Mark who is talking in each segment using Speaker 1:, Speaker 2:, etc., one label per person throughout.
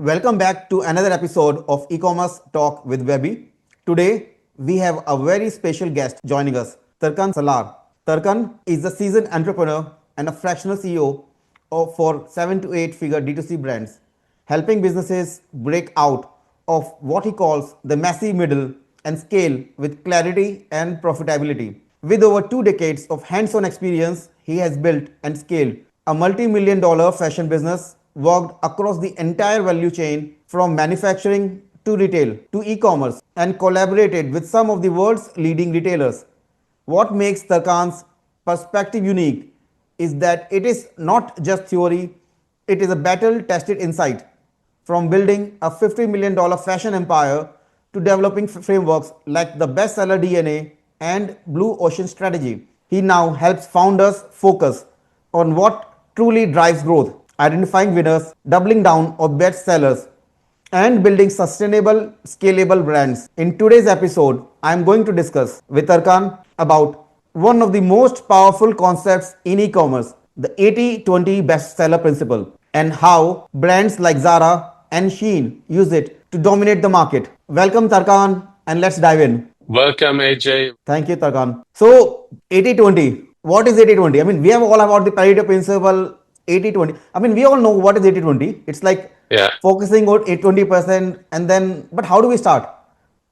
Speaker 1: Welcome back to another episode of e-commerce talk with WebBee. Today we have a very special guest joining us, Tarkan Salar. Tarkan is a seasoned entrepreneur and a fractional CEO for 7 to 8 figure D2C brands, helping businesses break out of what he calls the messy middle and scale with clarity and profitability. With over 2 decades of hands-on experience, he has built and scaled a multi-million dollar fashion business, worked across the entire value chain from manufacturing to retail to e-commerce, and collaborated with some of the world's leading retailers. What makes Tarkan's perspective unique is that it is not just theory, it is a battle tested insight. From building a $50 million fashion empire to developing frameworks like the bestseller DNA and Blue Ocean Strategy, he now helps founders focus on what truly drives growth, identifying winners, doubling down on bestsellers, and building sustainable, scalable brands. In today's episode, I am going to discuss with Tarkan about one of the most powerful concepts in e-commerce, the 80-20 bestseller principle, and how brands like Zara and Shein use it to dominate the market. Welcome, Tarkan, and let's dive in.
Speaker 2: Welcome, AJ.
Speaker 1: Thank you, Tarkan. So, 80-20. What is 80-20? I mean, we have all about the Pareto principle, 80-20. I mean, we all know what is 80-20. It's like
Speaker 2: Yeah,
Speaker 1: focusing on 20% and then, but how do we start?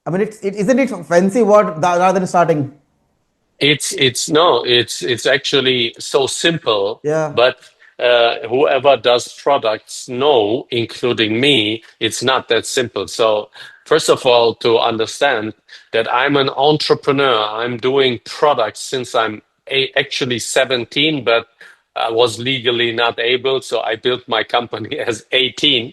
Speaker 1: I mean, isn't it a fancy word rather than starting?
Speaker 2: it's no, it's actually so simple,
Speaker 1: Yeah.
Speaker 2: but whoever does products know, including me, it's not that simple. So first of all, to understand that I'm an entrepreneur, I'm doing products since I'm actually 17, but I was legally not able, so I built my company as 18.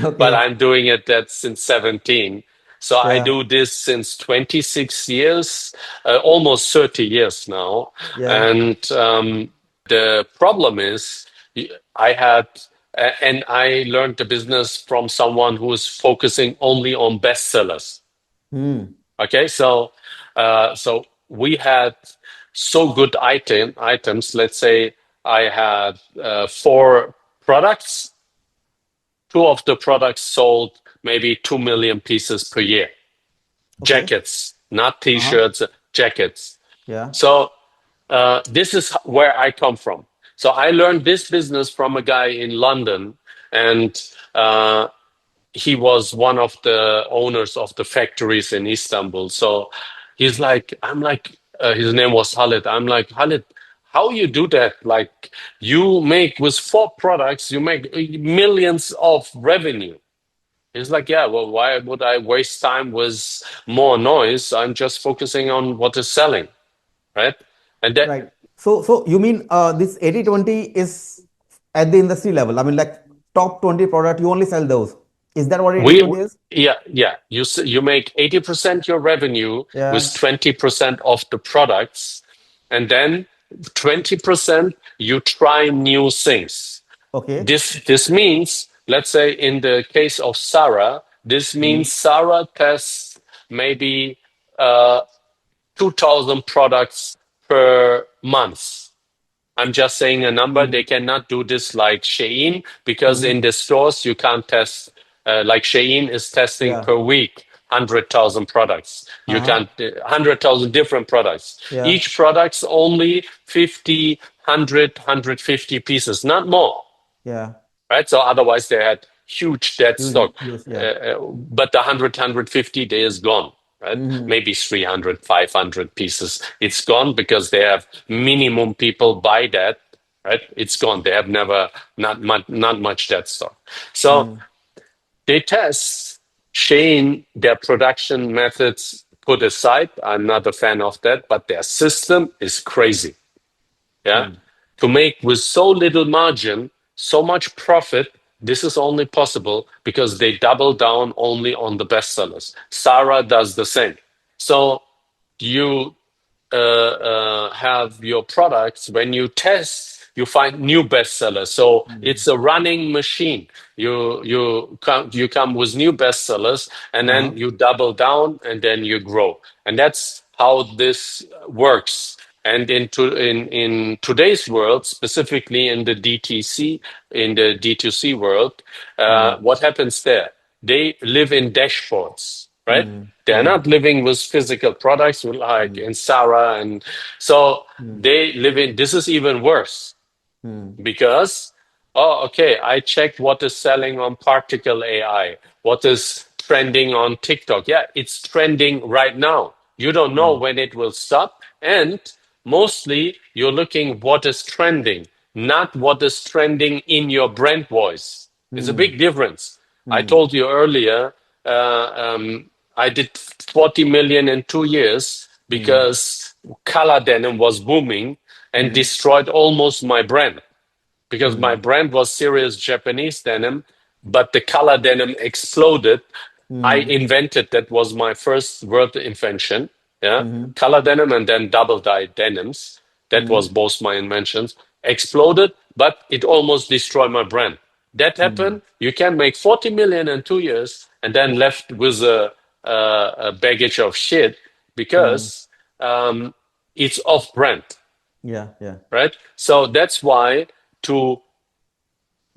Speaker 2: But
Speaker 1: Okay.
Speaker 2: I'm doing it that since 17. So I
Speaker 1: Yeah.
Speaker 2: do this since 26 years, almost 30 years now.
Speaker 1: Yeah.
Speaker 2: And the problem is, I had, and I learned the business from someone who is focusing only on bestsellers.
Speaker 1: Hmm.
Speaker 2: Okay, so we had so good items. Let's say I had four products. Two of the products sold maybe 2 million pieces per year.
Speaker 1: Okay.
Speaker 2: Jackets, not
Speaker 1: Uh-huh.
Speaker 2: t-shirts, jackets.
Speaker 1: Yeah.
Speaker 2: So this is where I come from. So I learned this business from a guy in London, and he was one of the owners of the factories in Istanbul. So I'm like, his name was Khalid. I'm like, Khalid, how you do that? Like, you make with four products, you make millions of revenue. He's like, yeah, well, why would I waste time with more noise? I'm just focusing on what is selling, right? And that
Speaker 1: Right. So you mean this 80-20 is at the industry level? I mean, like top 20 product, you only sell those. Is that what
Speaker 2: we,
Speaker 1: 80-20 is?
Speaker 2: yeah, you make 80% your revenue with
Speaker 1: Yeah.
Speaker 2: 20% of the products, and then 20% you try new things.
Speaker 1: Okay.
Speaker 2: This means, let's say in the case of Sarah, this
Speaker 1: Hmm.
Speaker 2: means Sarah tests maybe uh, 2,000 products per month. I'm just saying a number. They
Speaker 1: Hmm.
Speaker 2: cannot do this like Shein because
Speaker 1: Hmm.
Speaker 2: in the stores you can't test. Like Shein is testing
Speaker 1: Yeah.
Speaker 2: per week 100,000 products. You
Speaker 1: Uh-huh.
Speaker 2: can't 100,000 different products.
Speaker 1: Yeah.
Speaker 2: Each product's only 50, 100, pieces, not more,
Speaker 1: Yeah.
Speaker 2: right? So otherwise they had huge dead
Speaker 1: Huge.
Speaker 2: stock.
Speaker 1: Yes. Yeah.
Speaker 2: But the 100, day is gone, right?
Speaker 1: Hmm.
Speaker 2: Maybe 300, 500 pieces. It's gone because they have minimum people buy that, right? It's gone. They have never, not much dead stock. So
Speaker 1: Hmm.
Speaker 2: they test Shane, their production methods put aside. I'm not a fan of that, but their system is crazy. Yeah.
Speaker 1: Hmm.
Speaker 2: To make with so little margin, so much profit, this is only possible because they double down only on the bestsellers. Sarah does the same. So you have your products when you test, you find new bestsellers. So
Speaker 1: Hmm.
Speaker 2: it's a running machine. You come with new bestsellers, and
Speaker 1: Uh-huh.
Speaker 2: then you double down, and then you grow. And that's how this works. And in today's world, specifically in the DTC, in the D2C world, what happens there? They live in dashboards, right? They're not living with physical products like in Zara. And so they live in, this is even worse because, oh, okay, I checked what is selling on Particle AI, what is trending on TikTok. Yeah, it's trending right now. You don't know when it will stop. And mostly you're looking what is trending, not what is trending in your brand voice. It's a big difference. I told you earlier, I did 40 million in 2 years because color denim was booming and destroyed almost my brand because my brand was serious Japanese denim, but the color denim exploded. I invented, that was my first word invention. Yeah. Color denim and then double dye denims. That was both my inventions. Exploded, but it almost destroyed my brand. That happened. You can make 40 million in 2 years and then left with a baggage of shit because it's off brand,
Speaker 1: Yeah, yeah.
Speaker 2: right? So that's why to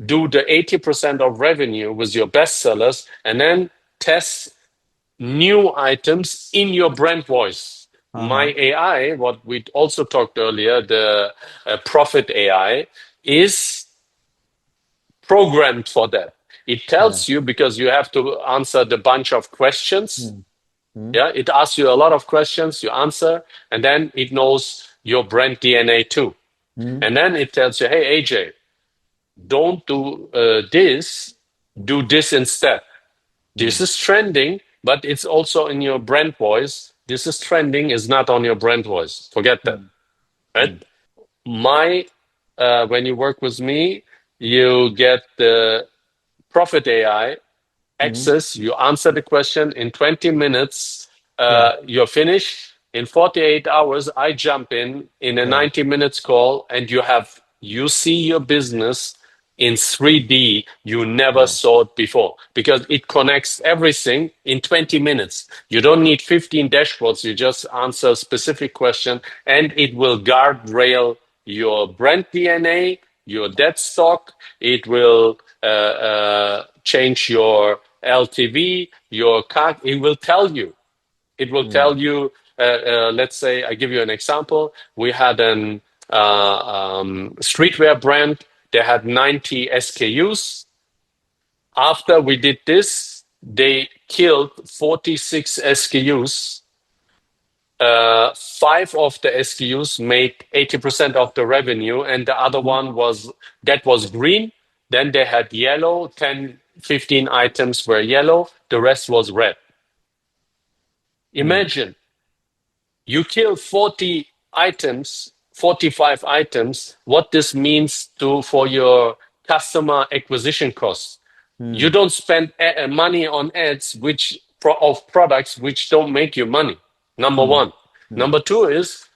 Speaker 2: do the 80% of revenue with your best sellers and then test new items in your brand voice. My AI, what we also talked earlier, the Profit AI, is programmed for that. It
Speaker 1: Yeah.
Speaker 2: tells you because you have to answer the bunch of questions. Yeah, it asks you a lot of questions, you answer, and then it knows your brand DNA too. And then it tells you, hey, AJ, don't do this, do this instead. This is trending, but it's also in your brand voice. This is trending, is not on your brand voice. Forget that, right? My, when you work with me, you get the Profit AI access. You answer the question in 20 minutes.
Speaker 1: Yeah.
Speaker 2: You're finished. In 48 hours, I jump in a
Speaker 1: Yeah.
Speaker 2: 90 minutes call, and you see your business in 3D you never
Speaker 1: Yeah.
Speaker 2: saw it before because it connects everything in 20 minutes. You don't need 15 dashboards. You just answer a specific question and it will guardrail your brand DNA, your dead stock. It will change your LTV, your CAC. It will tell you. It will tell you, let's say, I give you an example. We had an streetwear brand. They had 90 SKUs. After we did this, they killed 46 SKUs. Five of the SKUs made 80% of the revenue, and the other one was green. Then they had yellow, 10, 15 items were yellow, the rest was red. Imagine you kill 40 items, 45 items, what this means for your customer acquisition costs. You don't spend money on ads of products which don't make you money. Number one. Number two is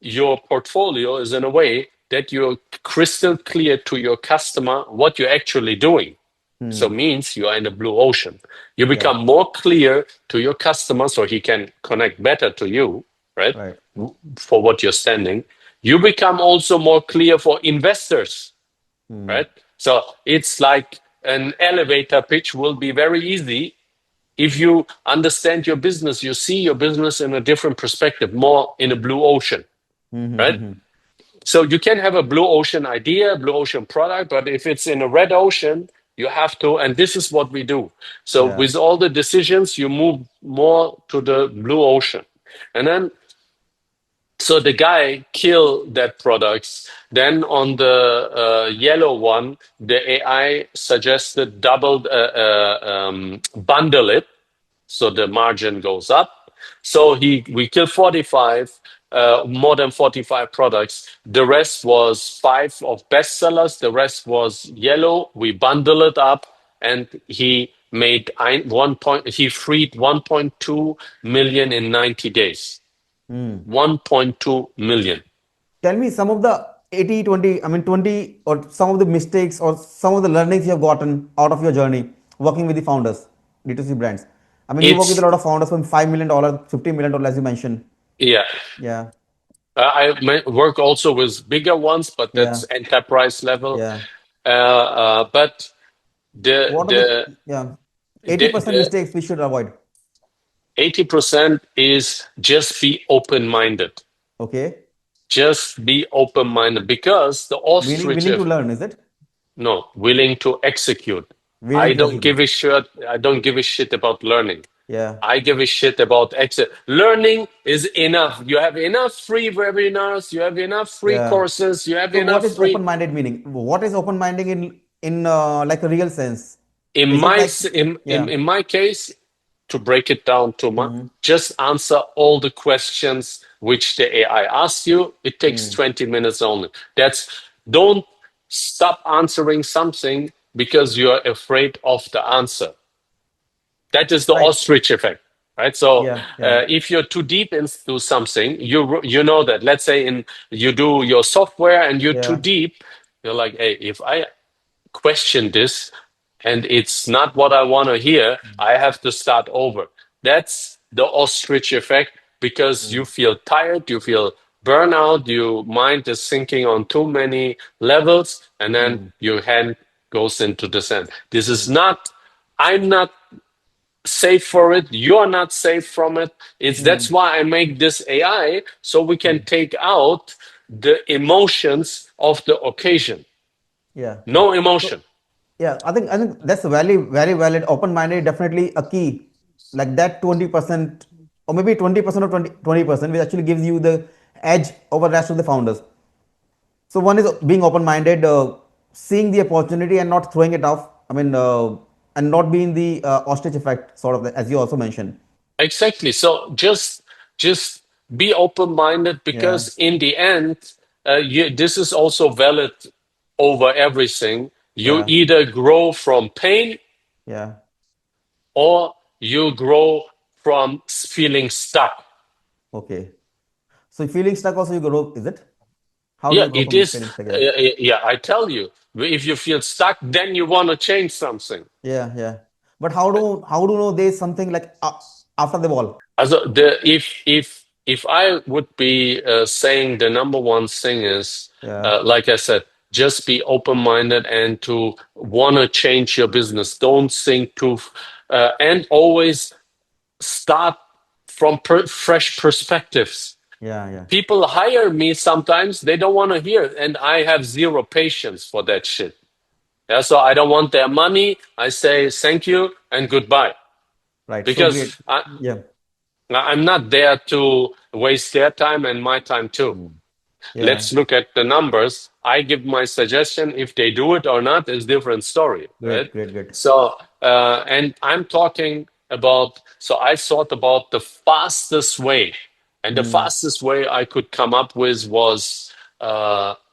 Speaker 2: your portfolio is in a way that you're crystal clear to your customer what you're actually doing. So means you are in a blue ocean. You
Speaker 1: Yeah.
Speaker 2: become more clear to your customer so he can connect better to you, right?
Speaker 1: Right.
Speaker 2: For what you're standing. You become also more clear for investors, right? So it's like an elevator pitch will be very easy if you understand your business. You see your business in a different perspective, more in a blue ocean, right? So you can have a blue ocean idea, blue ocean product, but if it's in a red ocean, you have to, and this is what we do. So
Speaker 1: Yeah.
Speaker 2: with all the decisions, you move more to the blue ocean. And then, so the guy killed that products. Then on the yellow one, the AI suggested bundle it so the margin goes up. So we killed 45, more than 45 products. The rest was five of bestsellers. The rest was yellow. We bundle it up, and he made he freed 1.2 million in 90 days. 1.2 million.
Speaker 1: Tell me some of the 80/20, I mean 20, or some of the mistakes or some of the learnings you have gotten out of your journey working with the founders, D2C brands. I mean, you work with a
Speaker 2: It's
Speaker 1: lot of founders from $5 million, $50 million, as you mentioned.
Speaker 2: yeah.
Speaker 1: Yeah.
Speaker 2: Work also with bigger ones, but
Speaker 1: Yeah,
Speaker 2: that's enterprise level.
Speaker 1: yeah.
Speaker 2: But the
Speaker 1: What are
Speaker 2: the
Speaker 1: yeah,
Speaker 2: the,
Speaker 1: 80%
Speaker 2: the
Speaker 1: mistakes we should avoid?
Speaker 2: 80% is just be open-minded.
Speaker 1: Okay.
Speaker 2: Just be open-minded because the ostrich
Speaker 1: Willing to
Speaker 2: effect.
Speaker 1: learn, is it?
Speaker 2: No, willing to execute.
Speaker 1: Willing to execute.
Speaker 2: I don't give a shit about learning.
Speaker 1: Yeah,
Speaker 2: I give a shit about exit. Learning is enough. You have enough free webinars, you have enough free
Speaker 1: yeah.
Speaker 2: courses, you have
Speaker 1: So what
Speaker 2: enough
Speaker 1: is
Speaker 2: free.
Speaker 1: open-minded meaning? What is open-minded in like a real sense?
Speaker 2: In
Speaker 1: Is it
Speaker 2: my
Speaker 1: like
Speaker 2: s- in
Speaker 1: yeah?
Speaker 2: my case, to break it down to my,
Speaker 1: Mm,
Speaker 2: just answer all the questions which the AI asks you. It takes
Speaker 1: mm,
Speaker 2: 20 minutes only. That's Don't stop answering something because you're afraid of the answer. That is the
Speaker 1: right.
Speaker 2: ostrich effect, right? So
Speaker 1: Yeah, yeah,
Speaker 2: if you're too deep into something, you know that. Let's say in you do your software and you're too
Speaker 1: yeah.
Speaker 2: deep, you're like, hey, if I question this and it's not what I want to hear, I have to start over. That's the ostrich effect because you
Speaker 1: Mm,
Speaker 2: feel tired, you feel burnout, your mind is sinking on too many levels, and then
Speaker 1: mm,
Speaker 2: your hand goes into the sand. This is
Speaker 1: mm,
Speaker 2: not, I'm not safe for it. You're not safe from it. That's
Speaker 1: mm,
Speaker 2: why I make this AI so we can
Speaker 1: mm.
Speaker 2: take out the emotions of the occasion.
Speaker 1: Yeah, yeah.
Speaker 2: No
Speaker 1: So
Speaker 2: emotion.
Speaker 1: yeah, I think that's very valid. Open-minded definitely a key. Like that 20% or maybe 20% or 20%, which actually gives you the edge over the rest of the founders. So one is being open-minded, seeing the opportunity and not throwing it off. I mean, and not being the ostrich effect, sort of, as you also mentioned.
Speaker 2: Exactly. So just be open-minded
Speaker 1: Yeah,
Speaker 2: because in the end, this is also valid over everything. You
Speaker 1: yeah,
Speaker 2: either grow from pain
Speaker 1: yeah.
Speaker 2: or you grow from feeling stuck.
Speaker 1: Okay. So feeling stuck also you grow, is it? How do
Speaker 2: Yeah,
Speaker 1: you grow
Speaker 2: it
Speaker 1: from
Speaker 2: is.
Speaker 1: feeling stuck? Yeah,
Speaker 2: Yeah, I tell you, if you feel stuck, then you want to change something.
Speaker 1: yeah, yeah. But how do you know there's something like after the wall?
Speaker 2: Also, if I would be saying the number one thing is,
Speaker 1: Yeah,
Speaker 2: like I said, just be open-minded and to want to change your business. Don't think too, and always start from fresh perspectives.
Speaker 1: yeah, yeah.
Speaker 2: People hire me sometimes, they don't want to hear it, and I have zero patience for that shit. Yeah, so I don't want their money. I say thank you and goodbye
Speaker 1: Right. So great.
Speaker 2: because
Speaker 1: Yeah.
Speaker 2: I'm not there to waste their time and my time too.
Speaker 1: Mm. Yeah.
Speaker 2: Let's look at the numbers. I give my suggestion. If they do it or not is different story, right?
Speaker 1: Great, great, great.
Speaker 2: So, and I'm talking about, so I thought about the fastest way. And the
Speaker 1: Mm.
Speaker 2: fastest way I could come up with was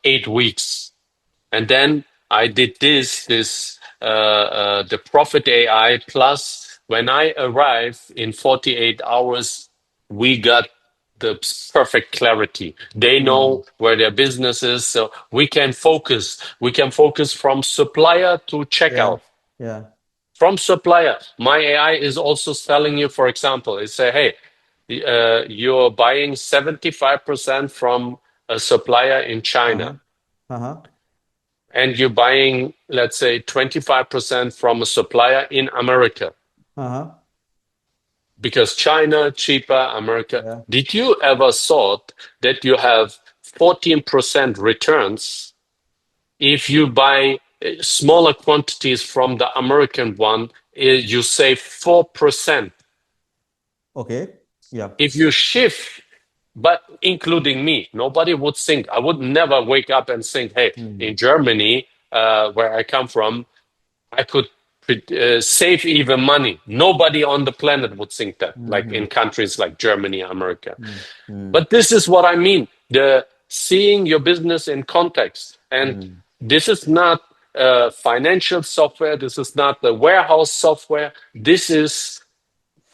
Speaker 2: 8 weeks. And then I did the Profit AI plus. When I arrived in 48 hours, we got the perfect clarity. They
Speaker 1: Mm.
Speaker 2: know where their business is, so we can focus. We can focus from supplier to
Speaker 1: Yeah.
Speaker 2: checkout.
Speaker 1: Yeah.
Speaker 2: From supplier, my AI is also telling you, for example, it say, hey, you're buying 75% from a supplier in China
Speaker 1: Uh-huh. Uh-huh.
Speaker 2: and you're buying, let's say, 25% from a supplier in America
Speaker 1: Uh-huh.
Speaker 2: because China cheaper, America.
Speaker 1: Yeah.
Speaker 2: Did you ever thought that you have 14% returns if you buy smaller quantities from the American one? You save 4%.
Speaker 1: Okay. Yeah.
Speaker 2: If you shift, but including me, nobody would think, I would never wake up and think, hey,
Speaker 1: Mm.
Speaker 2: in Germany, where I come from, I could save even money. Nobody on the planet would think that, like
Speaker 1: Mm-hmm.
Speaker 2: in countries like Germany, America.
Speaker 1: Mm. Mm.
Speaker 2: But this is what I mean: the seeing your business in context. And
Speaker 1: Mm.
Speaker 2: this is not financial software. This is not the warehouse software. This is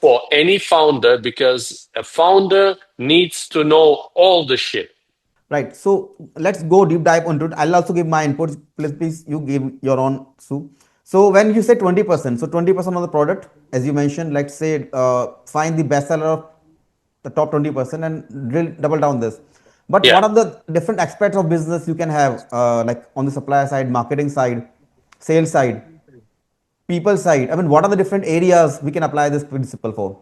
Speaker 2: for any founder because a founder needs to know all the shit.
Speaker 1: Right. So let's go deep dive onto it. I'll also give my inputs. Please, you give your own, Sue. So when you say 20%, so 20% of the product, as you mentioned, let's say find the bestseller of the top 20% and drill double down this. But
Speaker 2: Yeah.
Speaker 1: what are the different aspects of business you can have, like on the supplier side, marketing side, sales side, people side? I mean, what are the different areas we can apply this principle for?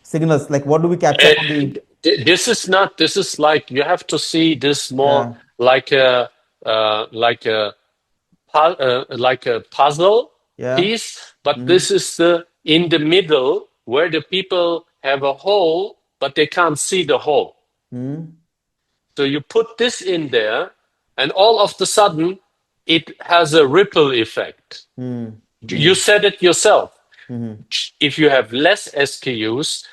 Speaker 1: Signals, like what do we capture
Speaker 2: Uh,
Speaker 1: from the,
Speaker 2: this is not. This is like you have to see this more
Speaker 1: yeah,
Speaker 2: like a like a like a puzzle
Speaker 1: yeah,
Speaker 2: piece, but this is the in the middle where the people have a hole, but they can't see the hole. So you put this in there, and all of the sudden, it has a ripple effect. You said it yourself. If you have less SKUs,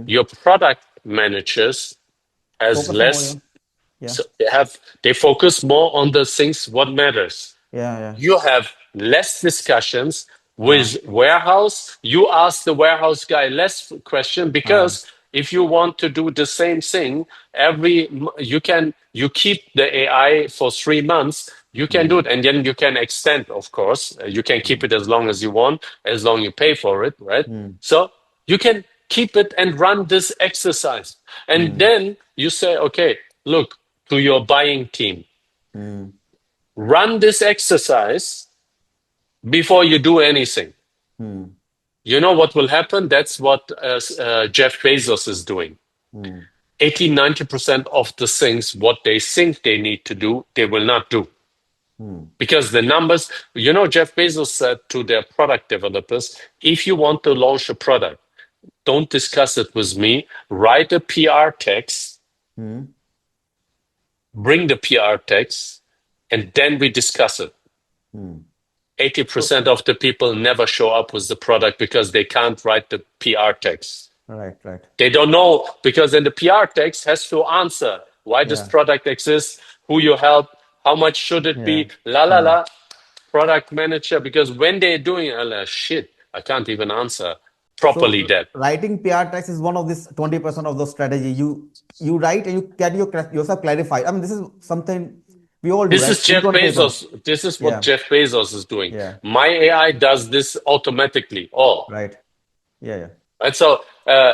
Speaker 2: your product managers has
Speaker 1: focus more, yeah,
Speaker 2: less.
Speaker 1: yeah,
Speaker 2: So they focus more on the things what matters.
Speaker 1: yeah, yeah,
Speaker 2: You have less discussions
Speaker 1: uh,
Speaker 2: with warehouse. You ask the warehouse guy less question
Speaker 1: uh,
Speaker 2: because if you want to do the same thing you keep the AI for 3 months. You can do it, and then you can extend. Of course, you can keep it as long as you want, as long you pay for it, right? So you can keep it and run this exercise, and then you say, okay, look to your buying team, run this exercise before you do anything. You know what will happen? That's what Jeff Bezos is doing. 80-90% of the things, what they think they need to do, they will not do. Because the numbers, Jeff Bezos said to their product developers, if you want to launch a product, don't discuss it with me. Write a PR text, bring the PR text, and then we discuss it. 80% of the people never show up with the product because they can't write the PR text.
Speaker 1: right, right,
Speaker 2: They don't know because in the PR text has to answer why this
Speaker 1: yeah,
Speaker 2: product exists, who you help, how much should it
Speaker 1: yeah,
Speaker 2: be, la la la, product manager. Because when they're doing it, shit, I can't even answer
Speaker 1: So
Speaker 2: properly that.
Speaker 1: writing PR text is one of this 20% of the strategy. You write and you get yourself clarified. I mean, this is something we all do,
Speaker 2: This
Speaker 1: right?
Speaker 2: is
Speaker 1: Ink
Speaker 2: Jeff
Speaker 1: on paper.
Speaker 2: Bezos. This is what
Speaker 1: Yeah,
Speaker 2: Jeff Bezos is doing.
Speaker 1: yeah,
Speaker 2: My AI does this automatically. Oh,
Speaker 1: right. Yeah, yeah,
Speaker 2: right. So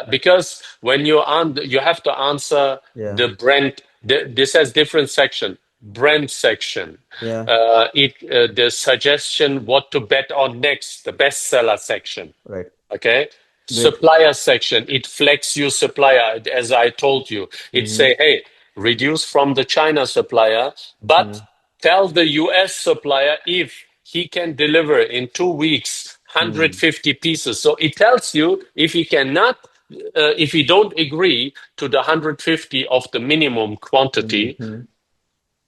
Speaker 2: because when you have to answer
Speaker 1: yeah,
Speaker 2: the brand. This has different section. Brand section.
Speaker 1: yeah,
Speaker 2: The suggestion what to bet on next. The bestseller section.
Speaker 1: right.
Speaker 2: Okay.
Speaker 1: Great.
Speaker 2: Supplier section. It flex you supplier as I told you. It say, hey, reduce from the China supplier, but tell the US supplier if he can deliver in 2 weeks 150 pieces. So it tells you if he cannot, if he don't agree to the 150 of the minimum quantity,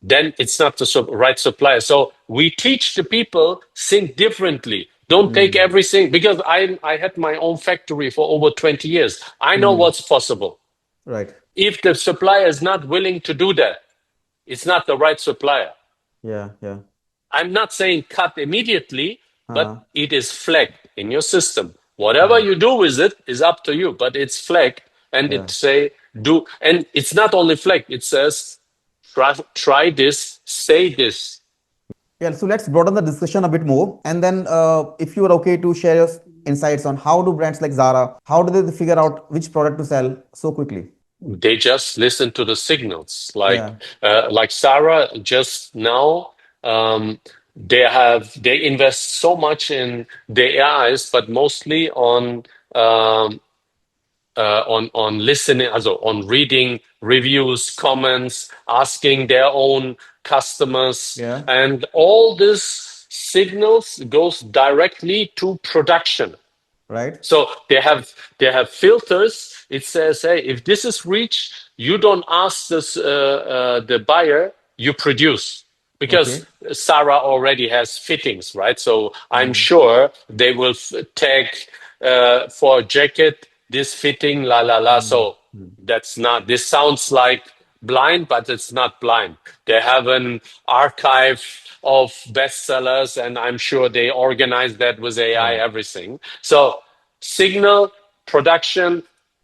Speaker 2: then it's not the right supplier. So we teach the people think differently. Don't take everything because I had my own factory for over 20 years. I know what's possible.
Speaker 1: Right.
Speaker 2: If the supplier is not willing to do that, it's not the right supplier.
Speaker 1: Yeah, yeah.
Speaker 2: I'm not saying cut immediately, but
Speaker 1: Uh,
Speaker 2: it is flagged in your system. Whatever
Speaker 1: uh,
Speaker 2: you do with it is up to you, but it's flagged and it
Speaker 1: yeah.
Speaker 2: say do, and it's not only flagged, it says try this, say this.
Speaker 1: Yeah, so let's broaden the discussion a bit more. And then, if you are okay to share your insights on how do brands like Zara, how do they figure out which product to sell so quickly?
Speaker 2: They just listen to the signals.
Speaker 1: Yeah,
Speaker 2: Like Sarah just now, they invest so much in the AIs, but mostly um, on listening, also on reading reviews, comments, asking their own customers,
Speaker 1: yeah,
Speaker 2: and all this signals goes directly to production.
Speaker 1: right.
Speaker 2: So they have filters. It says, hey, if this is reached, you don't ask the buyer, you produce. Because
Speaker 1: Okay.
Speaker 2: Sarah already has fittings, right? So I'm sure they will tag for a jacket this fitting, la la la. So that's not. This sounds like blind, but it's not blind. They have an archive of bestsellers, and I'm sure they organize that with AI,
Speaker 1: Yeah.
Speaker 2: everything. So signal production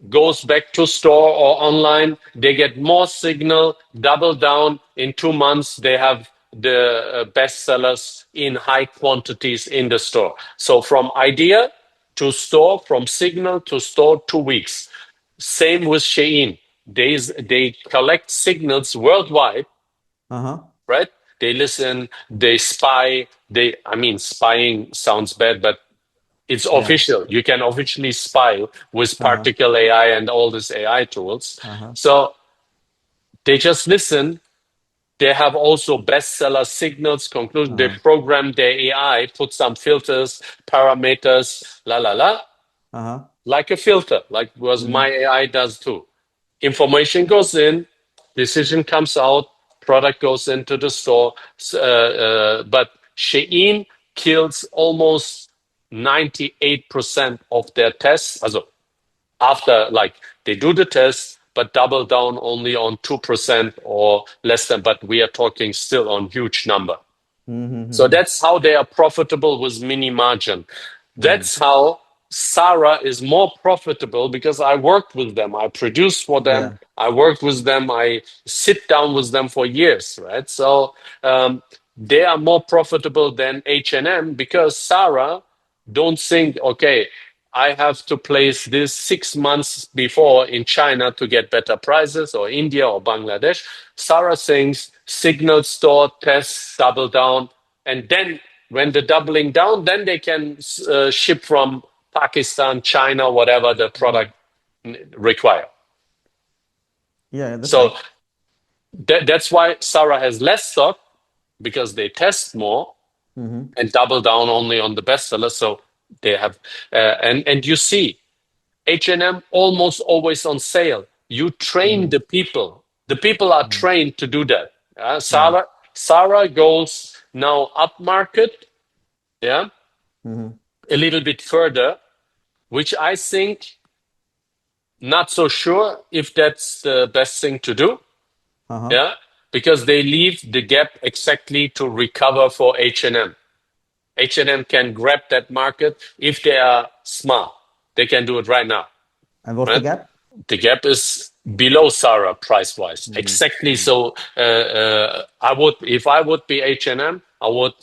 Speaker 2: goes back to store or online. They get more signal, double down. In 2 months, they have the bestsellers in high quantities in the store. So from idea to store, from signal to store, 2 weeks. Same with Shein. they collect signals worldwide,
Speaker 1: Uh-huh.
Speaker 2: right? They listen, they spy. I mean, spying sounds bad, but it's
Speaker 1: Yeah.
Speaker 2: official. You can officially spy with
Speaker 1: Uh-huh.
Speaker 2: particle AI and all these AI tools.
Speaker 1: Uh-huh.
Speaker 2: So they just listen. They have also bestseller signals, conclusion. They
Speaker 1: Uh-huh.
Speaker 2: program their AI, put some filters, parameters, la la la,
Speaker 1: Uh-huh.
Speaker 2: like a filter, like was my
Speaker 1: Mm-hmm.
Speaker 2: AI does too. Information goes in, decision comes out, product goes into the store. But Shein kills almost 98% of their tests. Also, after like they do the test, but double down only on 2% or less than, but we are talking still on huge number. So
Speaker 1: Mm-hmm.
Speaker 2: that's how they are profitable with mini margin.
Speaker 1: Mm-hmm.
Speaker 2: That's how Zara is more profitable because I worked with them. I produced for them.
Speaker 1: Yeah.
Speaker 2: I worked with them. I sit down with them for years, right? So they are more profitable than H&M because Zara don't think, okay, I have to place this 6 months before in China to get better prices, or India or Bangladesh. Zara thinks signal store, tests, double down, and then when the doubling down, then they can ship from Pakistan, China, whatever the
Speaker 1: Mm-hmm.
Speaker 2: product require.
Speaker 1: Yeah, that's
Speaker 2: So
Speaker 1: right.
Speaker 2: that's why Zara has less stock because they test more
Speaker 1: Mm-hmm.
Speaker 2: and double down only on the bestsellers. So they have, and you see H&M almost always on sale. You train
Speaker 1: Mm-hmm.
Speaker 2: the people. The people are
Speaker 1: Mm-hmm.
Speaker 2: trained to do that.
Speaker 1: Mm-hmm.
Speaker 2: Zara goes now up market, yeah,
Speaker 1: Mm-hmm.
Speaker 2: a little bit further, which I think not so sure if that's the best thing to do,
Speaker 1: Uh-huh.
Speaker 2: yeah, because they leave the gap exactly to recover for H&M. H&M can grab that market if they are smart. They can do it right now,
Speaker 1: And what's the
Speaker 2: right?
Speaker 1: gap?
Speaker 2: The gap is below Zara price wise. Exactly.
Speaker 1: Mm-hmm.
Speaker 2: So I would, if I would be H&M, I would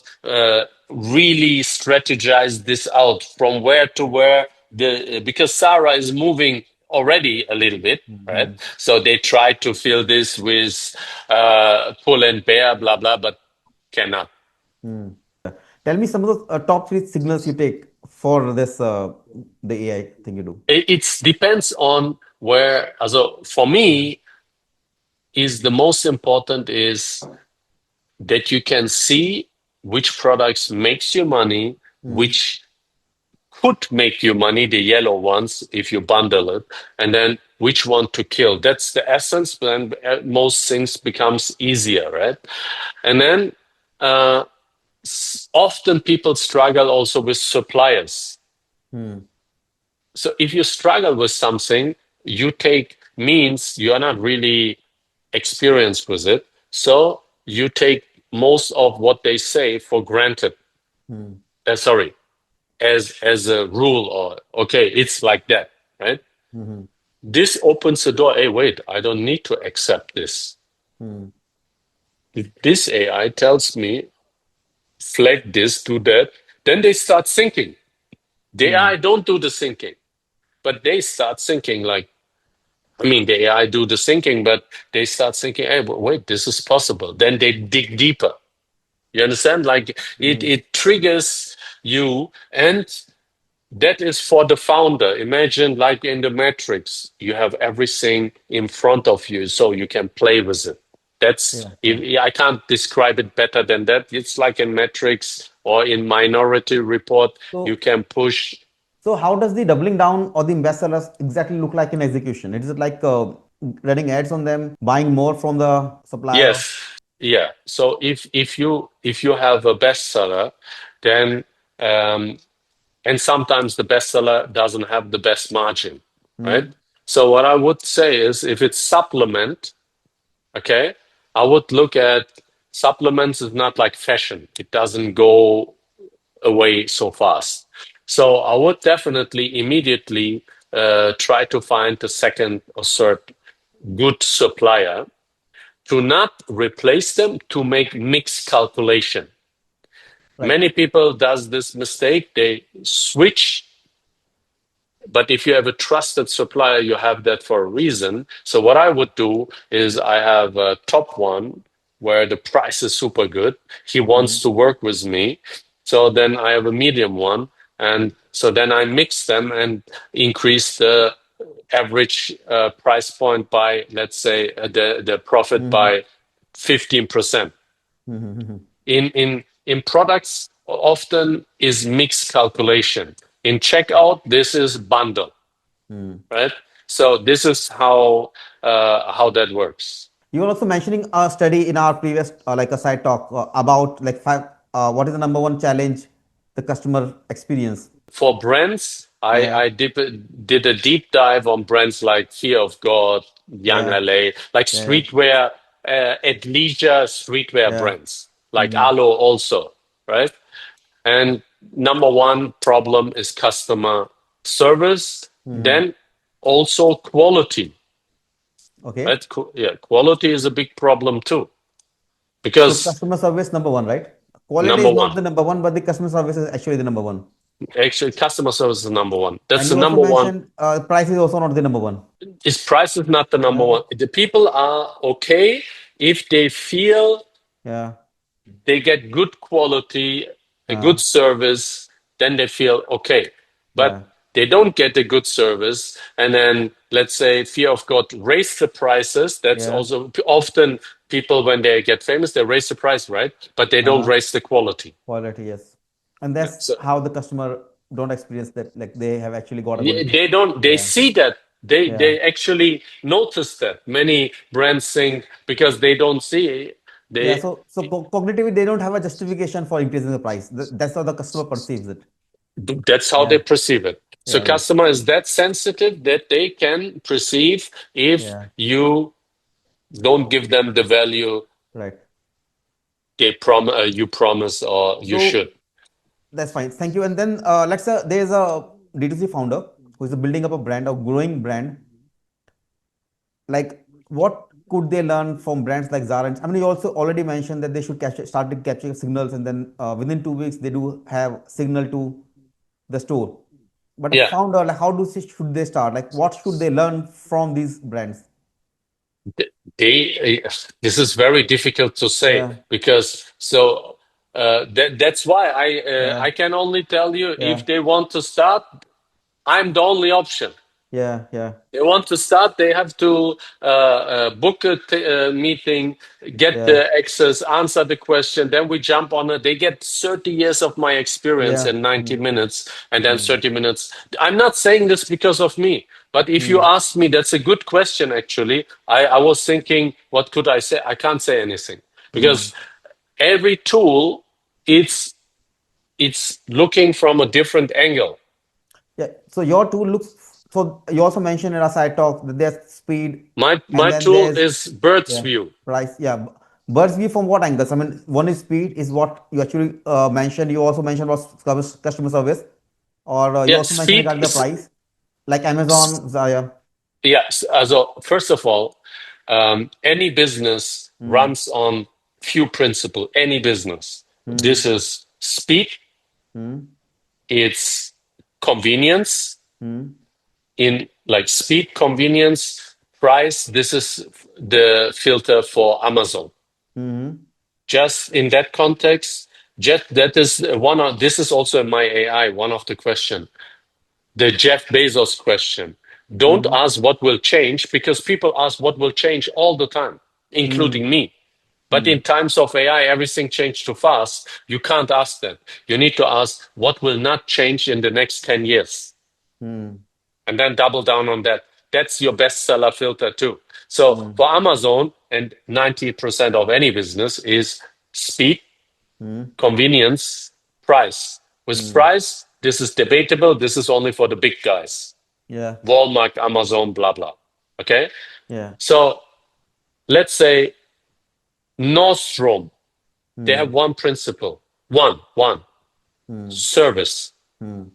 Speaker 2: really strategize this out from where to where the because Zara is moving already a little bit, right?
Speaker 1: Mm-hmm.
Speaker 2: So they try to fill this with pull and bear, blah blah, but cannot.
Speaker 1: Tell me some of the top three signals you take for this the AI thing you do.
Speaker 2: It depends on where. Also, for me, is the most important is that you can see which products makes you money,
Speaker 1: Mm-hmm.
Speaker 2: which could make you money, the yellow ones, if you bundle it, and then which one to kill. That's the essence. Then most things becomes easier, right? And then uh, often people struggle also with suppliers.
Speaker 1: Mm-hmm.
Speaker 2: So if you struggle with something, you take means you are not really experienced with it. So you take most of what they say for granted. Sorry, as a rule, or okay, it's like that, right?
Speaker 1: Mm-hmm.
Speaker 2: This opens the door. Hey, wait, I don't need to accept this.
Speaker 1: Mm-hmm.
Speaker 2: This AI tells me flag this, do that. Then they start thinking. The AI don't do the thinking, but they start thinking like, I mean, the AI do the thinking, but they start thinking, hey, wait, this is possible. Then they dig deeper. You understand? Like it triggers you, and that is for the founder. Imagine like in the Matrix, you have everything in front of you, so you can play with it. That's
Speaker 1: Yeah, yeah.
Speaker 2: I can't describe it better than that. It's like in Matrix or in Minority Report, you
Speaker 1: So,
Speaker 2: can push.
Speaker 1: so how does the doubling down or the bestsellers exactly look like in execution? Is it like running ads on them, buying more from the supplier?
Speaker 2: Yes, yeah. So if you have a bestseller, then um, and sometimes the bestseller doesn't have the best margin, right?
Speaker 1: Mm-hmm.
Speaker 2: So what I would say is if it's supplement, okay, I would look at supplements is not like fashion. It doesn't go away so fast. So I would definitely immediately try to find the second or third good supplier to not replace them, to make mixed calculation.
Speaker 1: Right.
Speaker 2: Many people does this mistake. They switch But if you have a trusted supplier, you have that for a reason. So what I would do is I have a top one where the price is super good. He wants to work with me. So then I have a medium one. And so then I mix them and increase the average price point by, let's say, the profit by 15%. In products, often is mixed calculation. In checkout, this is bundle, right? So this is how that works.
Speaker 1: You were also mentioning a study in our previous, like a side talk about like five. What is the number one challenge the customer experience?
Speaker 2: For brands,
Speaker 1: Yeah,
Speaker 2: did a deep dive on brands like Fear of God, Young
Speaker 1: yeah,
Speaker 2: LA, like
Speaker 1: yeah,
Speaker 2: streetwear, athleisure streetwear
Speaker 1: yeah,
Speaker 2: brands, like Alo also, right? And number one problem is customer service, then also quality,
Speaker 1: okay.
Speaker 2: right? Yeah, quality is a big problem too,
Speaker 1: So
Speaker 2: because
Speaker 1: customer service number one, right? Quality
Speaker 2: number
Speaker 1: is not
Speaker 2: one,
Speaker 1: the number one, but the customer service is actually the number one.
Speaker 2: actually, customer service is number one. That's
Speaker 1: And
Speaker 2: the
Speaker 1: you also
Speaker 2: number one.
Speaker 1: mentioned price is also not the number one.
Speaker 2: Is price is not the number
Speaker 1: Yeah,
Speaker 2: one. The people are okay if they feel
Speaker 1: yeah,
Speaker 2: they get good quality, a
Speaker 1: uh,
Speaker 2: good service, then they feel okay. But
Speaker 1: yeah,
Speaker 2: they don't get a good service, and then let's say Fear of God raise the prices. That's
Speaker 1: yeah.
Speaker 2: also often people when they get famous, they raise the price, right? But they don't
Speaker 1: Uh,
Speaker 2: raise the quality.
Speaker 1: Quality, yes. And
Speaker 2: Yeah.
Speaker 1: that's
Speaker 2: So
Speaker 1: how the customer don't experience that, like they have actually got a good,
Speaker 2: they don't. They
Speaker 1: yeah,
Speaker 2: see that.
Speaker 1: yeah.
Speaker 2: They actually notice that. Many brands think because they don't see.
Speaker 1: Yeah,
Speaker 2: They
Speaker 1: so cognitively, they don't have a justification for increasing the price. That's how the customer perceives it.
Speaker 2: That's how they
Speaker 1: Yeah,
Speaker 2: perceive it. So
Speaker 1: yeah, yeah,
Speaker 2: customer is that sensitive that they can perceive if
Speaker 1: yeah.
Speaker 2: you don't give them the value
Speaker 1: Right.
Speaker 2: you promise or you
Speaker 1: So
Speaker 2: should.
Speaker 1: that's fine. Thank you. And then let's say there's a D2C founder who is building up a brand, a growing brand. Like, what could they learn from brands like Zara? I mean, you also already mentioned that they should start to capture signals, and then within 2 weeks they do have signal to the store. But a
Speaker 2: Yeah,
Speaker 1: founder, like, how should they start? Like, what should they learn from these brands?
Speaker 2: this is very difficult to say
Speaker 1: Yeah,
Speaker 2: because that's why I
Speaker 1: yeah,
Speaker 2: can only tell you if
Speaker 1: yeah,
Speaker 2: they want to start, I'm the only option.
Speaker 1: yeah, yeah,
Speaker 2: They want to start, they have to book a meeting, get
Speaker 1: yeah,
Speaker 2: the access, answer the question, then we jump on it. They get 30 years of my experience
Speaker 1: yeah.
Speaker 2: in 90 minutes and then
Speaker 1: Mm,
Speaker 2: 30 minutes. I'm not saying this because of me, but if you
Speaker 1: mm,
Speaker 2: ask me, that's a good question, actually. I was thinking, what could I say? I can't say anything
Speaker 1: mm.
Speaker 2: because every tool, it's, it's looking from a different angle.
Speaker 1: Yeah. So your tool looks. So you also mentioned in our side talk that there's speed, and
Speaker 2: My
Speaker 1: then
Speaker 2: tool
Speaker 1: there's,
Speaker 2: is bird's
Speaker 1: yeah,
Speaker 2: view.
Speaker 1: price. Yeah. Bird's view from what angles? I mean, one is speed, is what you actually mentioned. You also mentioned about customer service, or you
Speaker 2: Yeah,
Speaker 1: also mentioned regarding the price, like Amazon, Zaya.
Speaker 2: yes. So first of all, any business
Speaker 1: Mm,
Speaker 2: runs on few principles. Any business. This
Speaker 1: mm,
Speaker 2: is speed.
Speaker 1: mm,
Speaker 2: It's convenience.
Speaker 1: mm,
Speaker 2: In like speed, convenience, price. This is the filter for Amazon.
Speaker 1: mm,
Speaker 2: Just in that context, just that is one of. This is also in my AI. One of the question. The Jeff Bezos question. Don't
Speaker 1: mm,
Speaker 2: ask what will change because people ask what will change all the time,
Speaker 1: mm,
Speaker 2: including me. But in
Speaker 1: mm,
Speaker 2: times of AI, everything changed too fast. You can't ask that. You need to ask what will not change in the next 10 years
Speaker 1: mm,
Speaker 2: and then double down on that. That's your bestseller filter too. So
Speaker 1: mm,
Speaker 2: for Amazon and 90% of any business is speed,
Speaker 1: mm,
Speaker 2: convenience, price. With
Speaker 1: mm.
Speaker 2: price, this is debatable. This is only for the big guys.
Speaker 1: Yeah,
Speaker 2: Walmart, Amazon, blah, blah. Okay?
Speaker 1: yeah.
Speaker 2: So let's say Nordstrom, they have
Speaker 1: Mm,
Speaker 2: one principle. One,
Speaker 1: mm,
Speaker 2: service.
Speaker 1: mm,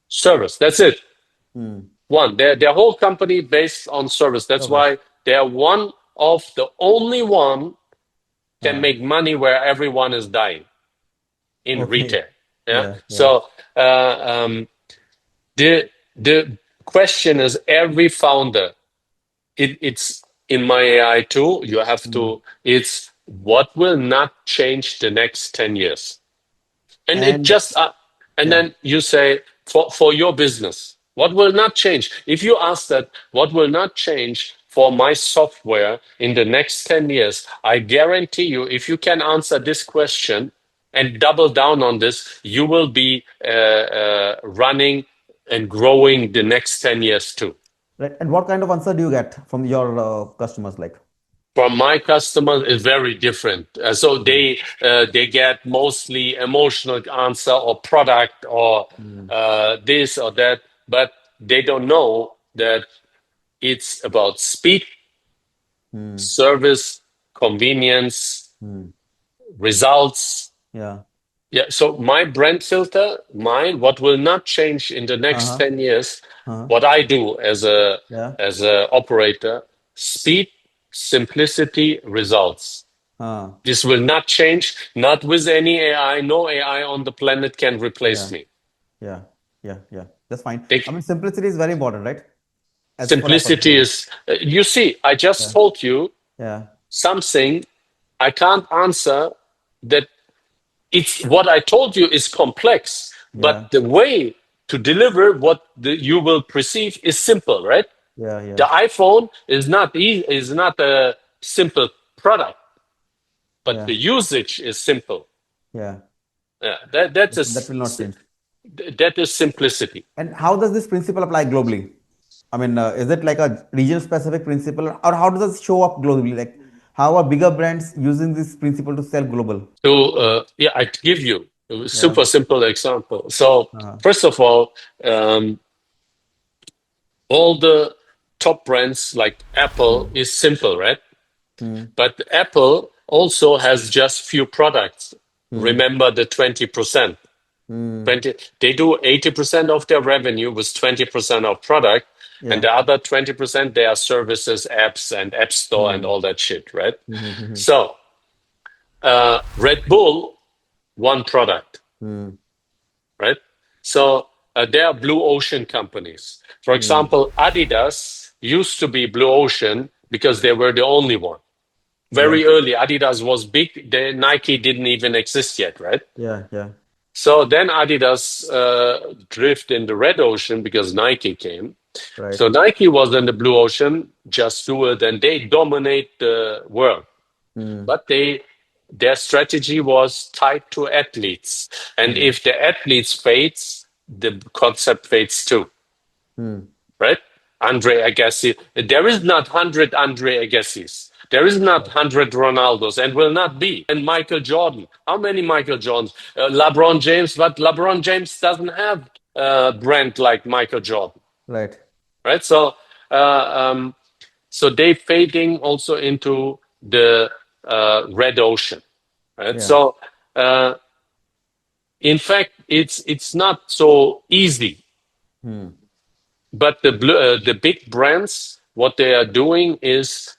Speaker 2: Service. That's it.
Speaker 1: mm.
Speaker 2: One. Their whole company based on service. That's
Speaker 1: Service.
Speaker 2: why they are one of the only one can
Speaker 1: Uh,
Speaker 2: make money where everyone is dying in
Speaker 1: okay.
Speaker 2: retail. Yeah.
Speaker 1: Yeah, yeah.
Speaker 2: So uh, um, the the question is every founder, it's in my AI tool, you have to, it's what will not change the next 10 years? And it
Speaker 1: And
Speaker 2: just, and
Speaker 1: yeah,
Speaker 2: then you say, for your business, what will not change? If you ask that, what will not change for my software in the next 10 years? I guarantee you, if you can answer this question and double down on this, you will be running and growing the next 10 years too.
Speaker 1: right. And what kind of answer do you get from your customers? Like,
Speaker 2: From my customers is very different. So they get mostly emotional answer or product or
Speaker 1: mm,
Speaker 2: this or that, but they don't know that it's about speed,
Speaker 1: mm,
Speaker 2: service, convenience,
Speaker 1: mm,
Speaker 2: results.
Speaker 1: yeah,
Speaker 2: Yeah. So my brand filter, what will not change in the next
Speaker 1: uh-huh,
Speaker 2: 10 years,
Speaker 1: uh-huh,
Speaker 2: what I do
Speaker 1: yeah,
Speaker 2: as a operator, speed, simplicity, results.
Speaker 1: uh,
Speaker 2: This will not change, not with any AI. No AI on the planet can replace
Speaker 1: yeah,
Speaker 2: me.
Speaker 1: yeah, yeah, yeah. That's fine.
Speaker 2: They,
Speaker 1: I mean, simplicity is very important, right? As per our
Speaker 2: simplicity
Speaker 1: perspective.
Speaker 2: is, you see, I just
Speaker 1: Yeah,
Speaker 2: told you
Speaker 1: yeah,
Speaker 2: something I can't answer that it's what I told you is complex, but
Speaker 1: yeah,
Speaker 2: the way to deliver what you will perceive is simple, right?
Speaker 1: yeah,
Speaker 2: The
Speaker 1: yeah,
Speaker 2: iPhone is not a simple product, but
Speaker 1: yeah,
Speaker 2: the usage is simple.
Speaker 1: yeah.
Speaker 2: Yeah, that
Speaker 1: That will not change.
Speaker 2: is simplicity.
Speaker 1: And how does this principle apply globally? I mean, is it like a region-specific principle, or how does it show up globally? Like, how are bigger brands using this principle to sell global?
Speaker 2: So yeah, I give you a
Speaker 1: Yeah.
Speaker 2: super simple example. So
Speaker 1: Uh-huh.
Speaker 2: first of um, all the top brands like Apple is simple, right?
Speaker 1: Mm,
Speaker 2: But Apple also has just few products.
Speaker 1: mm,
Speaker 2: Remember the 20%.
Speaker 1: mm.
Speaker 2: 20, they do 80% of their revenue with 20% of product, and
Speaker 1: Yeah.
Speaker 2: the other 20% they are services, apps, and app store and
Speaker 1: Mm,
Speaker 2: all that shit, right?
Speaker 1: mm,
Speaker 2: So Red Bull, one product,
Speaker 1: mm,
Speaker 2: right? So they are blue ocean companies. For
Speaker 1: mm.
Speaker 2: example, Adidas used to be blue ocean because they were the only one.
Speaker 1: Yeah.
Speaker 2: Very early, Adidas was big. Nike didn't even exist yet, right?
Speaker 1: Yeah. Yeah.
Speaker 2: So then Adidas drifted in the red ocean because Nike came.
Speaker 1: Right.
Speaker 2: So Nike was in the blue ocean, just do it, and they dominate the world.
Speaker 1: Mm,
Speaker 2: But their strategy was tied to athletes, and
Speaker 1: mm,
Speaker 2: if the athletes fades, the concept fades too,
Speaker 1: mm.
Speaker 2: right? Andre Agassi, there is not 100 Andre Agassis. There is not
Speaker 1: Right.
Speaker 2: 100 Ronaldos and will not be. And Michael Jordan. How many Michael Jordans? LeBron James, but LeBron James doesn't have a brand like Michael Jordan,
Speaker 1: Right.
Speaker 2: right? Uh, um, so they fading also into the red ocean, right?
Speaker 1: Yeah.
Speaker 2: So in fact, it's not so easy.
Speaker 1: Mm,
Speaker 2: But the big brands, what they are doing is,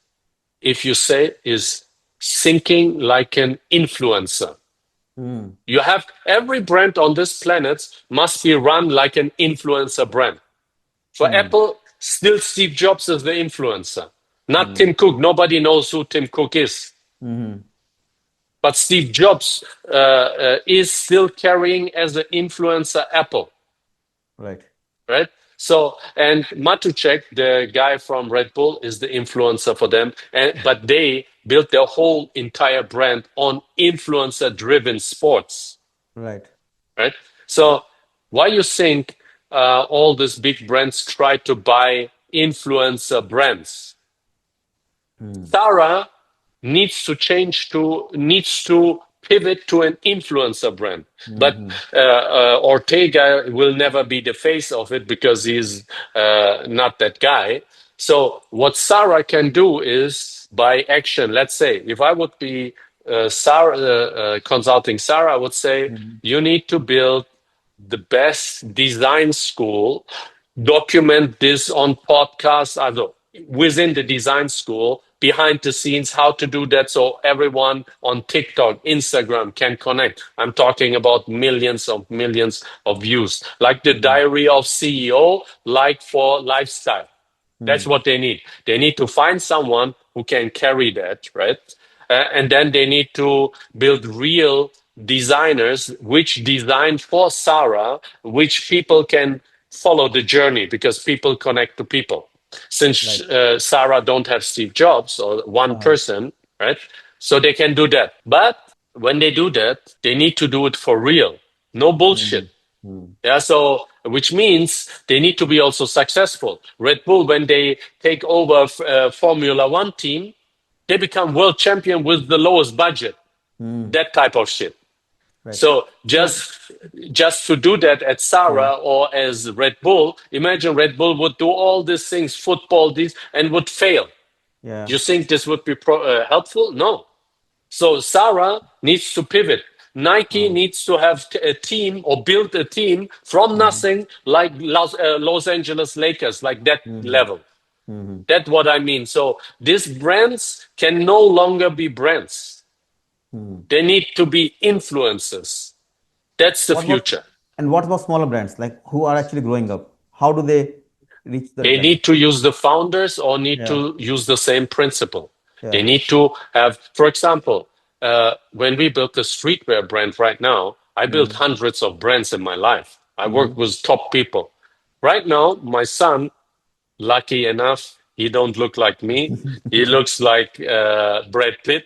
Speaker 2: if you say, is thinking like an influencer.
Speaker 1: mm,
Speaker 2: You have every brand on this planet must be run like an influencer brand. For
Speaker 1: mm,
Speaker 2: Apple, still Steve Jobs is the influencer, not
Speaker 1: mm,
Speaker 2: Tim Cook. Nobody knows who Tim Cook is.
Speaker 1: mm.
Speaker 2: But Steve Jobs is still carrying as an influencer Apple.
Speaker 1: Right.
Speaker 2: Right? So, and Matuszek, the guy from Red Bull, is the influencer for them. But they built their whole entire brand on influencer-driven sports,
Speaker 1: Right.
Speaker 2: right? So, why you think all these big brands try to buy influencer brands?
Speaker 1: Mm,
Speaker 2: Zara needs to pivot to an influencer brand. But
Speaker 1: mm,
Speaker 2: Ortega will never be the face of it because he's not that guy. So what Sarah can do is by action. Let's say if I would be Sarah consulting Sarah, I would say
Speaker 1: mm,
Speaker 2: you need to build the best design school. Document this on podcasts. Also, within the design school, behind the scenes, how to do that so everyone on TikTok, Instagram can connect. I'm talking about millions of views, like the Diary of CEO, like for lifestyle. That's what they need. They need to find someone who can carry that, right? And then they need to build real designers which design for Sarah, which people can follow the journey because people connect to people. Since
Speaker 1: Right.
Speaker 2: Sarah don't have Steve Jobs or one
Speaker 1: Uh-huh.
Speaker 2: person, right? So they can do that. But when they do that, they need to do it for real. No bullshit.
Speaker 1: Mm. Mm.
Speaker 2: Yeah, so which means they need to be also successful. Red Bull, when they take over Formula One team, they become world champion with the lowest budget.
Speaker 1: Mm.
Speaker 2: That type of shit.
Speaker 1: Right.
Speaker 2: So
Speaker 1: So,
Speaker 2: just to do that at
Speaker 1: yeah.
Speaker 2: Sarah or as Red Bull, imagine Red Bull would do all these things, football, these, and would fail.
Speaker 1: Yeah.
Speaker 2: You think this would be helpful? No. So Sarah needs to pivot. Nike
Speaker 1: Uh,
Speaker 2: needs to have a team or build a team from
Speaker 1: uh,
Speaker 2: nothing, like Los Angeles Lakers, like that
Speaker 1: mm-hmm.
Speaker 2: level.
Speaker 1: Mm-hmm.
Speaker 2: That's what I mean. So these brands can no longer be brands.
Speaker 1: Mm-hmm.
Speaker 2: They need to be influencers. That's the
Speaker 1: What about
Speaker 2: future.
Speaker 1: what about smaller brands like who are actually growing up? How do they reach that
Speaker 2: They
Speaker 1: level?
Speaker 2: need to use the founders or need
Speaker 1: Yeah.
Speaker 2: to use the same principle. They
Speaker 1: Yeah.
Speaker 2: need to have, for example, when we built the streetwear brand right now, I built
Speaker 1: Mm-hmm.
Speaker 2: hundreds of brands in my life. I
Speaker 1: Mm-hmm.
Speaker 2: work with top people. Right now, my son, lucky enough, he don't look like me. He looks like Brad Pitt,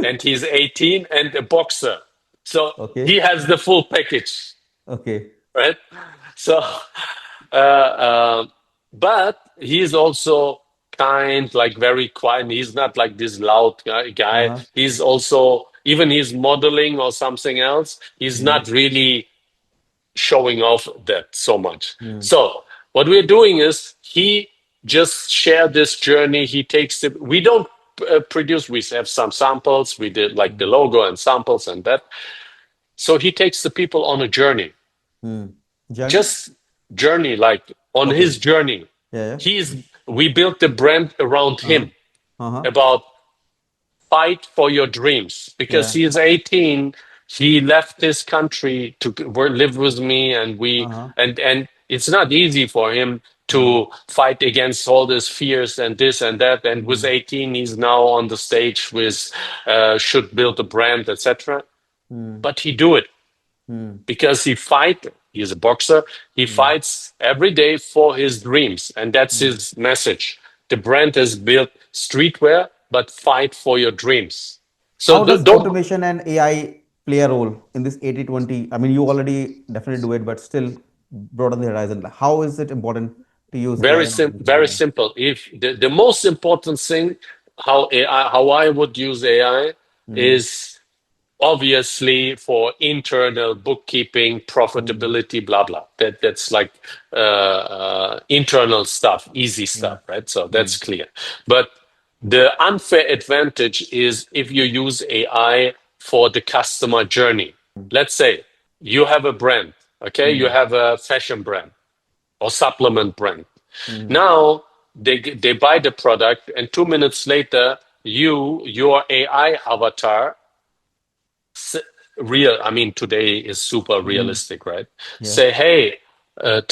Speaker 2: and he's 18 and a boxer. So he
Speaker 1: Okay.
Speaker 2: has the full package,
Speaker 1: Okay.
Speaker 2: right? So, uh, uh, but he's also kind, like very quiet. He's not like this loud guy.
Speaker 1: Uh-huh.
Speaker 2: He's also, even he's modeling or something else, he's
Speaker 1: Mm-hmm.
Speaker 2: not really showing off that so much.
Speaker 1: Mm-hmm.
Speaker 2: So what we're doing is he just share this journey. He takes the, we don't produce, we have some samples. We did like the logo and samples and that. So he takes the people on a journey,
Speaker 1: Mm. Journey?
Speaker 2: just journey, like on his
Speaker 1: Okay.
Speaker 2: journey.
Speaker 1: Yeah, yeah.
Speaker 2: We built the brand around
Speaker 1: Uh-huh.
Speaker 2: him
Speaker 1: Uh-huh.
Speaker 2: about fight for your dreams because
Speaker 1: Yeah.
Speaker 2: he is 18. He left his country to live with me, and
Speaker 1: Uh-huh.
Speaker 2: and it's not easy for him
Speaker 1: Mm.
Speaker 2: to fight against all these fears and this and that. And with
Speaker 1: Mm.
Speaker 2: 18, he's now on the stage with should build a brand, etc.
Speaker 1: Mm.
Speaker 2: But he do it
Speaker 1: Mm.
Speaker 2: because he fight. He's a boxer. He
Speaker 1: Mm.
Speaker 2: fights every day for his dreams, and that's
Speaker 1: Mm.
Speaker 2: his message. The brand is built streetwear, but fight for your dreams. So
Speaker 1: How does
Speaker 2: don't
Speaker 1: automation and AI play a role in this 80/20? I mean, you already definitely do it, but still broaden the horizon. Like, how is it important to use AI and automation?
Speaker 2: very
Speaker 1: Yeah.
Speaker 2: simple. If the most important thing how I would use AI
Speaker 1: Mm.
Speaker 2: is obviously for internal bookkeeping,
Speaker 1: Mm.
Speaker 2: profitability, blah blah. That's like internal stuff, easy
Speaker 1: Yeah.
Speaker 2: stuff, right? So that's
Speaker 1: Mm.
Speaker 2: clear. But the unfair advantage is if you use AI for the customer journey. Let's say you have a brand, okay? You
Speaker 1: Mm.
Speaker 2: have a fashion brand or supplement brand.
Speaker 1: Mm.
Speaker 2: Now they buy the product, and 2 minutes later, your AI avatar real, I mean, today is super
Speaker 1: Mm.
Speaker 2: realistic, right?
Speaker 1: Yeah.
Speaker 2: Say, hey,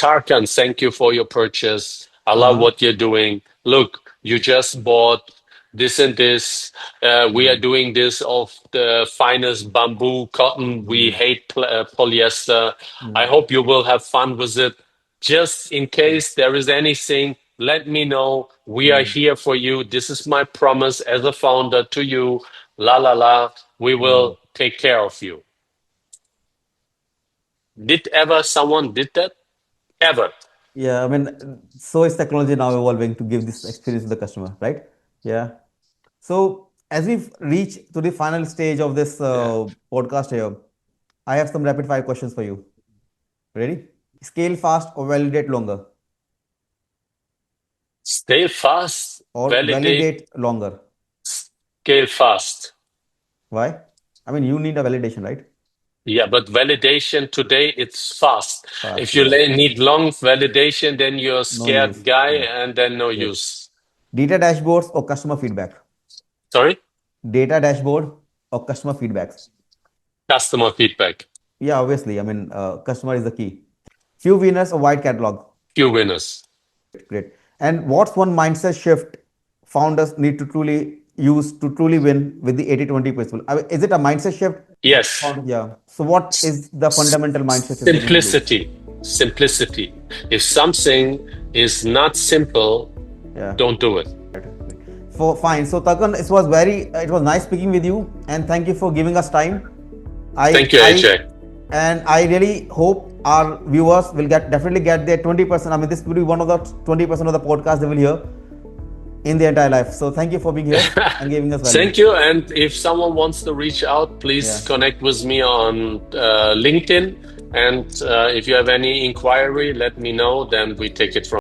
Speaker 2: Tarkan, thank you for your purchase. I love
Speaker 1: Uh-huh.
Speaker 2: what you're doing. Look, you just bought this and this. We are
Speaker 1: Mm.
Speaker 2: doing this of the finest bamboo cotton. We
Speaker 1: Mm.
Speaker 2: hate polyester. I
Speaker 1: Mm.
Speaker 2: hope you will have fun with it. Just in case there is anything, let me know. We are
Speaker 1: Mm.
Speaker 2: here for you. This is my promise as a founder to you. La la la. We
Speaker 1: Mm.
Speaker 2: will take care of you. Did ever someone did that? Ever?
Speaker 1: Yeah, I mean, so is technology now evolving to give this experience to the customer, right? Yeah. So as we've reached to the final stage of this
Speaker 2: Yeah.
Speaker 1: podcast here, I have some rapid fire questions for you. Ready? Scale fast or validate longer?
Speaker 2: Stay fast,
Speaker 1: Or
Speaker 2: validate,
Speaker 1: validate longer?
Speaker 2: scale fast.
Speaker 1: Why? I mean, you need a validation, right?
Speaker 2: Yeah, but validation today it's fast.
Speaker 1: Fast,
Speaker 2: If you
Speaker 1: yeah.
Speaker 2: need long validation, then you're a
Speaker 1: No
Speaker 2: scared
Speaker 1: use.
Speaker 2: guy
Speaker 1: Yeah.
Speaker 2: and then no
Speaker 1: Yes.
Speaker 2: use.
Speaker 1: Data dashboards or customer feedback?
Speaker 2: Sorry?
Speaker 1: Data dashboard or customer feedbacks?
Speaker 2: Customer feedback.
Speaker 1: Yeah, obviously. I mean, customer is the key. Few winners or wide catalog?
Speaker 2: Few winners.
Speaker 1: Great. And what's one mindset shift founders need to truly use to truly win with the 80-20 principle? I mean, is it a mindset shift?
Speaker 2: Yes.
Speaker 1: Yeah. So what is the fundamental mindset shift they need to do?
Speaker 2: Simplicity. Simplicity. If something is not simple,
Speaker 1: Yeah.
Speaker 2: don't do it.
Speaker 1: Fine. So Tarkan, it was nice speaking with you, and thank you for giving us time.
Speaker 2: Thank you, AJ.
Speaker 1: And I really hope our viewers will definitely get their 20%. I mean, this will be one of the 20% of the podcast they will hear in their entire life. So thank you for being here and giving us value.
Speaker 2: Thank you. And if someone wants to reach out, please connect with me on LinkedIn. And if you have any inquiry, let me know. Then we take it from